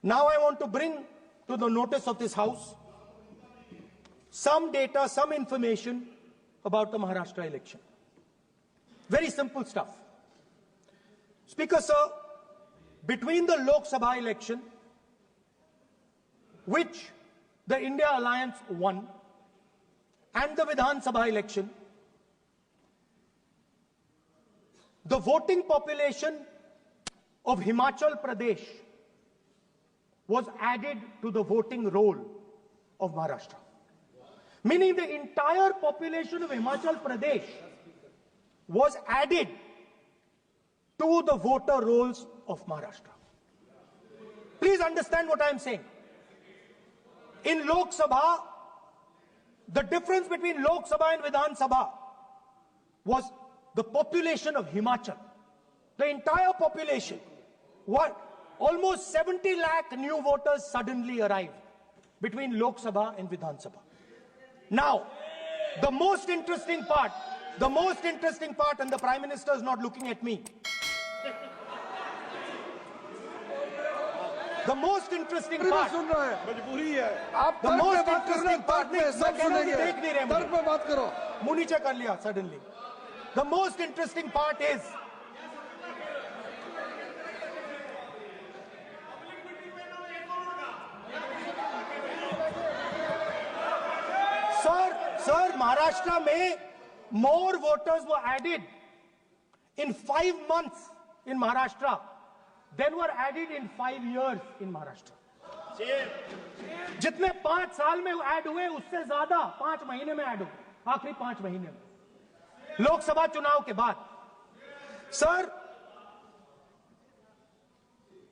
Now I want to bring to the notice of this House some data, some information about the Maharashtra election. Very simple stuff. Speaker, sir, between the Lok Sabha election, which the India Alliance won, and the Vidhan Sabha election, the voting population of Himachal Pradesh was added to the voting roll of Maharashtra. Meaning the entire population of Himachal Pradesh was added to the voter rolls of Maharashtra. Please understand what I am saying. In Lok Sabha, the difference between Lok Sabha and Vidhan Sabha was the population of Himachal. The entire population. What? Almost 70 lakh new voters suddenly arrived between Lok Sabha and Vidhan Sabha. Now, the most interesting part, and the Prime Minister is not looking at me. The most interesting part, suddenly. The most interesting part is, Sir, Maharashtra mein more voters were added in 5 months in Maharashtra than were added in 5 years in Maharashtra. जितने 5 साल में add हुए उससे ज्यादा 5 महीने में add हुए, आखिरी 5 महीने में लोकसभा चुनाव के बाद। सर,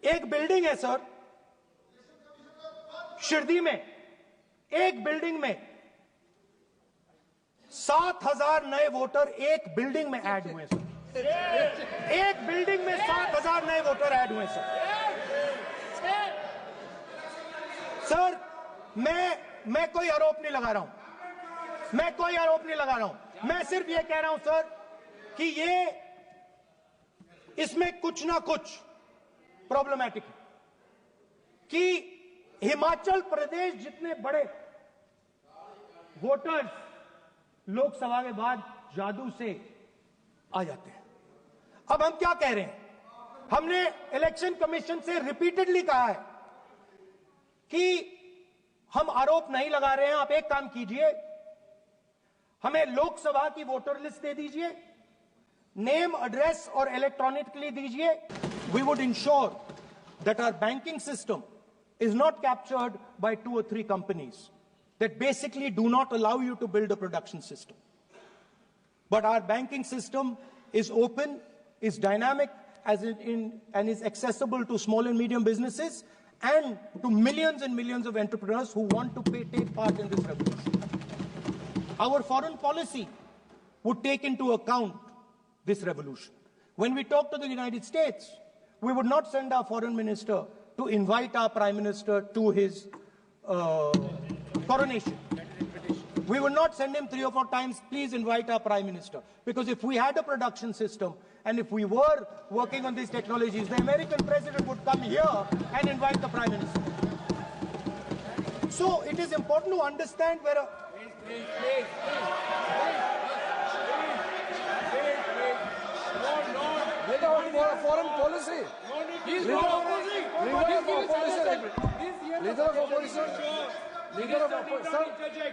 एक बिल्डिंग है सर शिरडी में, एक बिल्डिंग में 7,000 नए वोटर एक बिल्डिंग में ऐड हुए सर। एक बिल्डिंग में 7,000 नए वोटर ऐड हुए सर। सर, मैं कोई आरोप नहीं लगा रहा हूं, मैं सिर्फ ये कह रहा हूं सर कि इसमें कुछ ना कुछ प्रॉब्लमैटिक है कि हिमाचल प्रदेश जितने बड़े वोटर्स लोकसभा के बाद जादू से आ जाते हैं। अब हम क्या कह रहे हैं? हमने इलेक्शन कमीशन से रिपीटेडली कहा है कि हम आरोप नहीं लगा रहे हैं। आप एक काम कीजिए, हमें लोकसभा की वोटर लिस्ट दे दीजिए, नेम, एड्रेस और इलेक्ट्रॉनिकली दीजिए। We would ensure that our banking system is not captured by 2 or 3 companies that basically do not allow you to build a production system. But our banking system is open, is dynamic, and is accessible to small and medium businesses and to millions and millions of entrepreneurs who want to take part in this revolution. Our foreign policy would take into account this revolution. When we talk to the United States, we would not send our foreign minister to invite our Prime Minister to his coronation. We would not send him 3 or 4 times, please invite our Prime Minister. Because if we had a production system and if we were working on these technologies, the American president would come here and invite the Prime Minister. So it is important to understand where a... Please. Foreign policy.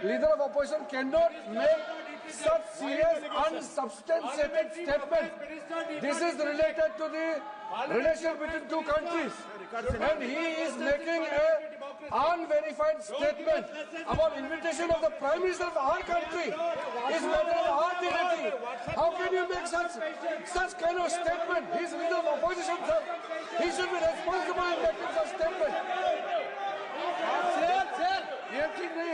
Leader of opposition cannot make such serious unsubstantiated statement. This is related to the relation between 2 countries, and he is making a unverified statement about invitation of the Prime Minister of our country. Is better than our dignity. How can you make such kind of statement? He is leader of opposition, sir. He should be responsible in making such statement.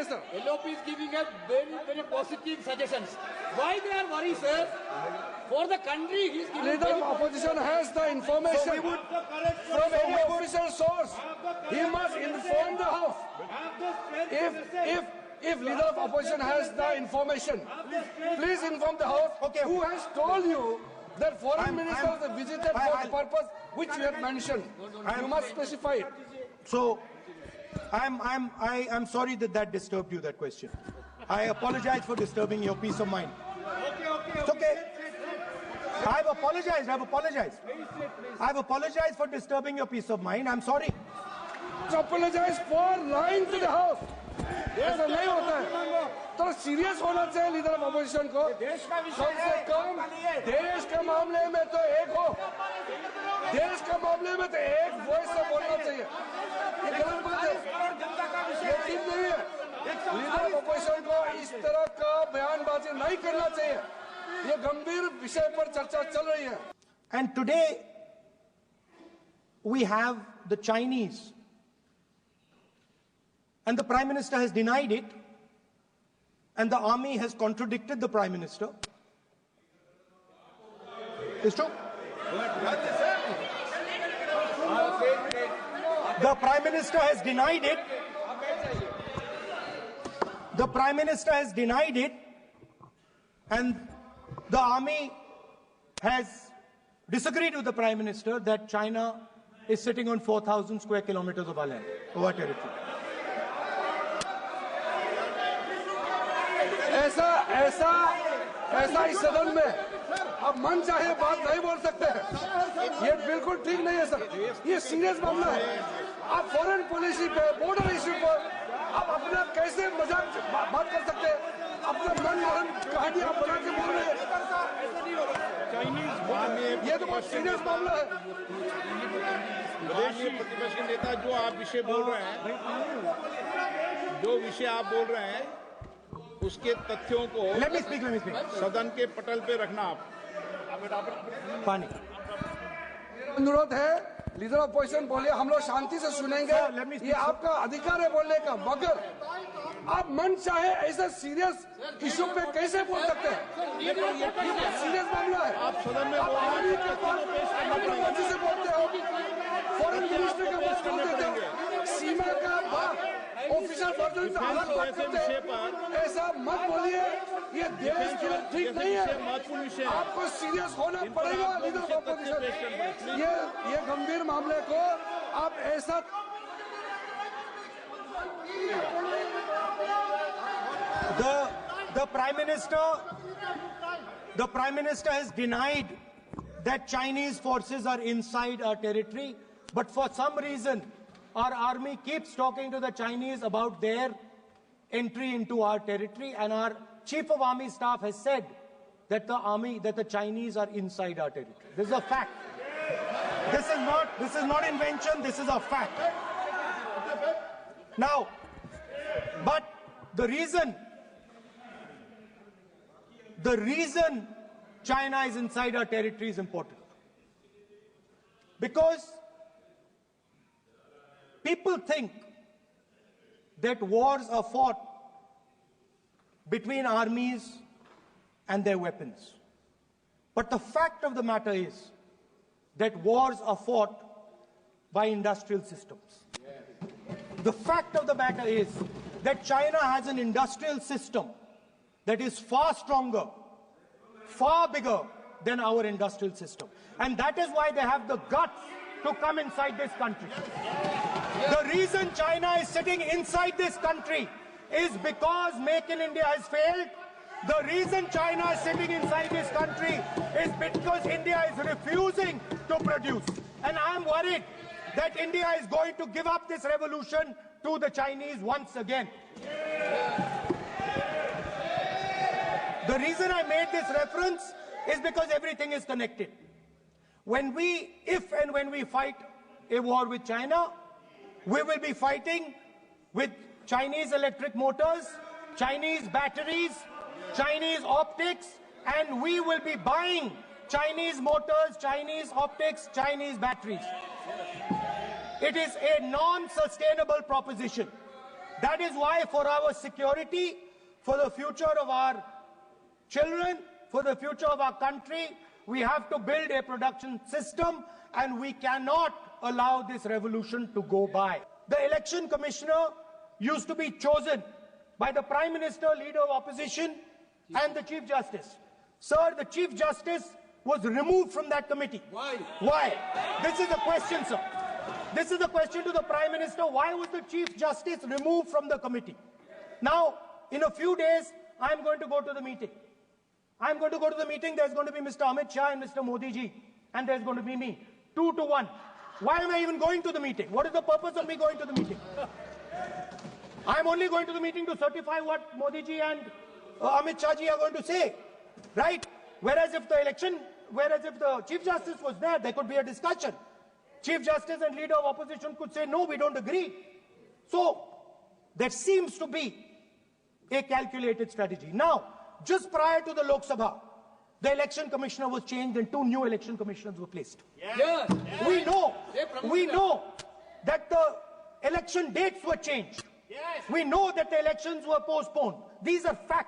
Sir, LOP is giving us very positive suggestions. Why they are worried, sir? For the country, he is giving. Leader of opposition has the information from any official source. He must inform the House. If leader of opposition has the information, please inform the House. Okay. Who has told you that foreign ministers visited for the purpose which you have mentioned? You must specify it. So I'm sorry that disturbed you, that question. I apologize for disturbing your peace of mind. It's okay. I've apologized. I've apologized for disturbing your peace of mind. I'm sorry. Apologize for lying to the house. ऐसा नहीं होता है. तो serious होना चाहिए leader of opposition को. कम से कम देश के मामले में तो एक हो. देश के मामले में तो एक वॉइस से बोलना चाहिए. ये गलत बात है. ये ठीक नहीं है. लीडर ऑफ अपोजिशन को इस तरह का बयानबाजी नहीं करना चाहिए. ये गंभीर विषय पर चर्चा चल रही है. And today we have the Chinese, and the Prime Minister has denied it, and the army has contradicted the Prime Minister. It's true. The Prime Minister has denied it. The Prime Minister has denied it, and the army has disagreed with the Prime Minister that China is sitting on 4,000 square kilometers of our land, of our territory. ऐसा इस सदन में अब मन चाहे बात नहीं बोल सकते हैं. ये बिल्कुल ठीक नहीं है सर. ये सीरियस मामला है. आप फॉरेन पॉलिसी पे, बॉर्डर इश्यू पर आप अपना कैसे मजाक बात कर सकते हैं. अपना मन मरण कहानी आप बना के बोल रहे हैं. ये तो बहुत सीरियस मामला है. विदेशी प्रतिपक्ष के नेता जो आप विषय बोल रहे हैं, उसके तथ्यों को Let me speak. सदन के पटल पे रखना. आप पानी. अनुरोध है लीडर ऑफ अपोजिशन बोलिए, हम लोग शांति से सुनेंगे. ये आपका अधिकार है बोलने का, मगर आप मन चाहे ऐसा सीरियस इशू पे कैसे बोल सकते हैं. ये सीरियस मामला है. आप सदन में मर्जी से बोलते हो. फॉरेन मिनिस्टर का बात बोल देते हो. सीमा का बात ऑफिशियल वर्जन से अलग बात करते हैं. ऐसा मत बोलिए. ये देश के लिए ठीक नहीं है. आपको सीरियस होना पड़ेगा लीडर ऑफ अपोजिशन. ये गंभीर मामले को आप ऐसा The Prime Minister has denied that Chinese forces are inside our territory, but for some reason our army keeps talking to the Chinese about their entry into our territory, and our Chief of Army Staff has said that the Chinese are inside our territory. This is a fact. This is not invention, this is a fact. Now, but the reason China is inside our territory is important. Because people think that wars are fought between armies and their weapons. But the fact of the matter is that wars are fought by industrial systems. The fact of the matter is that China has an industrial system that is far stronger, far bigger than our industrial system. And that is why they have the guts to come inside this country. The reason China is sitting inside this country is because Make in India has failed. The reason China is sitting inside this country is because India is refusing to produce. And I'm worried that India is going to give up this revolution to the Chinese once again. The reason I made this reference is because everything is connected. If and when we fight a war with China, we will be fighting with Chinese electric motors, Chinese batteries, Chinese optics, and we will be buying Chinese motors, Chinese optics, Chinese batteries. It is a non-sustainable proposition. That is why, for our security, for the future of our children, for the future of our country, we have to build a production system, and we cannot allow this revolution to go by. The election commissioner used to be chosen by the Prime Minister, Leader of Opposition, and the Chief Justice. Sir, the Chief Justice was removed from that committee. Why? Why? This is the question, sir. This is a question to the Prime Minister. Why was the Chief Justice removed from the committee? Now, in a few days, I'm going to go to the meeting. I'm going to go to the meeting. There's going to be Mr. Amit Shah and Mr. Modi ji. And there's going to be me. 2 to 1. Why am I even going to the meeting? What is the purpose of me going to the meeting? I'm only going to the meeting to certify what Modi ji and Amit Shah ji are going to say. Right? Whereas if the Chief Justice was there could be a discussion. Chief Justice and leader of opposition could say, no, we don't agree. So, there seems to be a calculated strategy. Now, just prior to the Lok Sabha, the election commissioner was changed and 2 new election commissioners were placed. Yes. We know that the election dates were changed. We know that the elections were postponed. These are facts.